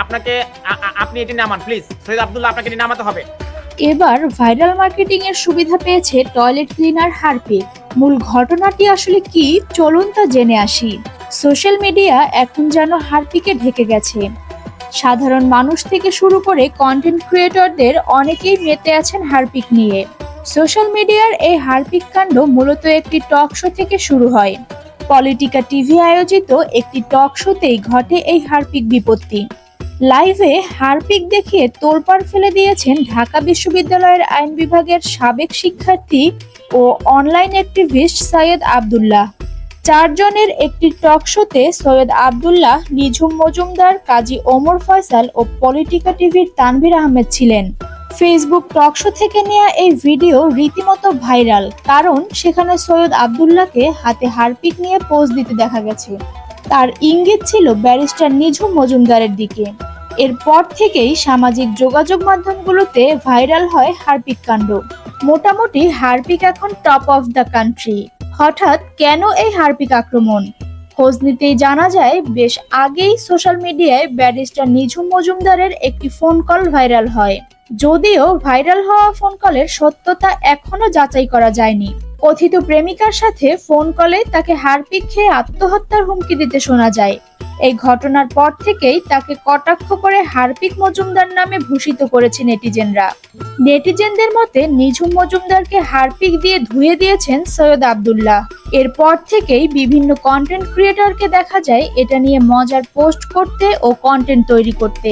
আপনাকে আপনি এটি নামান প্লিজ। সৈয়দ আব্দুল্লাহ, আপনাকে এটি নামাতে হবে। এবার ভাইরাল মার্কেটিং এর সুবিধা পেয়েছে টয়লেট ক্লিনার হারপিক। মূল ঘটনাটি আসলে কি, চলুন তা জেনে আসি। সোশ্যাল মিডিয়া এখন যেন হারপিকে ঢেকে গেছে। সাধারণ মানুষ থেকে শুরু করে কন্টেন্ট ক্রিয়েটরদের অনেকেই মেতে আছেন হারপিক নিয়ে। সোশ্যাল মিডিয়ার এই হারপিক কাণ্ড মূলত একটি টক শো থেকে শুরু হয়। পলিটিকা টিভি আয়োজিত একটি টক শোতেই ঘটে এই হারপিক বিপত্তি। লাইভে হারপিক দেখিয়ে তোলপাড় ফেলে দিয়েছেন ঢাকা বিশ্ববিদ্যালয়ের আইন বিভাগের সাবেক শিক্ষার্থী ও অনলাইন অ্যাক্টিভিস্ট সৈয়দ আব্দুল্লাহ। 4 জনের একটি টক শোতে সৈয়দ আব্দুল্লাহ, নিঝুম মজুমদার, কাজী ওমর ফয়সাল ও পলিটিকা টিভির তানভীর আহমেদ ছিলেন। ফেসবুক টক শো থেকে নেওয়া এই ভিডিও রীতিমতো ভাইরাল, কারণ সেখানে সৈয়দ আব্দুল্লাহকে হাতে হারপিক নিয়ে পোজ দিতে দেখা গেছে। তার ইঙ্গিত ছিল ব্যারিস্টার নিঝুম মজুমদারের দিকে। এরপর থেকেই সামাজিক যোগাযোগ মাধ্যমগুলোতে ভাইরাল হয় হারপিক কাণ্ড। মোটামুটি হারপিক এখন টপ অফ দ্য কান্ট্রি। হঠাৎ কেন এই হারপিক আক্রমণ? খোঁজ নিতেই জানা যায়, বেশ আগেই সোশ্যাল মিডিয়ায় ব্যারিস্টার নিঝুম মজুমদারের একটি ফোন কল ভাইরাল হয়। যদিও ভাইরাল হওয়া ফোন কলের সত্যতা এখনো যাচাই করা যায়নি। কথিত প্রেমিকার সাথে ফোন কলে তাকে হারপিক খেয়ে আত্মহত্যার হুমকি দিতে শোনা যায়। এই ঘটনার পর থেকেই তাকে কটাক্ষ করে হারপিক মজুমদার নামে ভূষিত করেছে নেটিজেনরা। নেটিজেনদের মতে নিঝুম মজুমদারকে হারপিক দিয়ে ধুয়ে দিয়েছেন সৈয়দ আব্দুল্লাহ। এরপর থেকেই বিভিন্ন কন্টেন্ট ক্রিয়েটরকে দেখা যায় এটা নিয়ে মজার পোস্ট করতে ও কন্টেন্ট তৈরি করতে।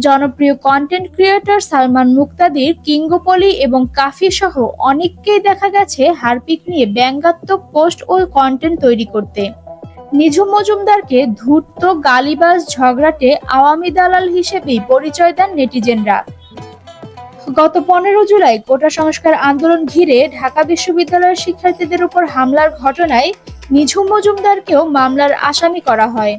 জনপ্রিয় কন্টেন্ট ক্রিয়েটর সালমান মুক্তাদির, কিংগোপলি এবং কাফি সহ অনেককেই দেখা গেছে হারপিক নিয়ে ব্যঙ্গাত্মক পোস্ট ও কন্টেন্ট তৈরি করতে। নিঝুম মজুমদারকে ধূর্ত, গালিবাজ, ঝগড়াটে, আওয়ামী দালাল হিসেবেই পরিচয় দেন নেটিজেনরা। গত 15 জুলাই কোটা সংস্কার আন্দোলন ঘিরে ঢাকা বিশ্ববিদ্যালয়ের শিক্ষার্থীদের উপর হামলার ঘটনায় নিঝুম মজুমদারকেও মামলার আসামি করা হয়।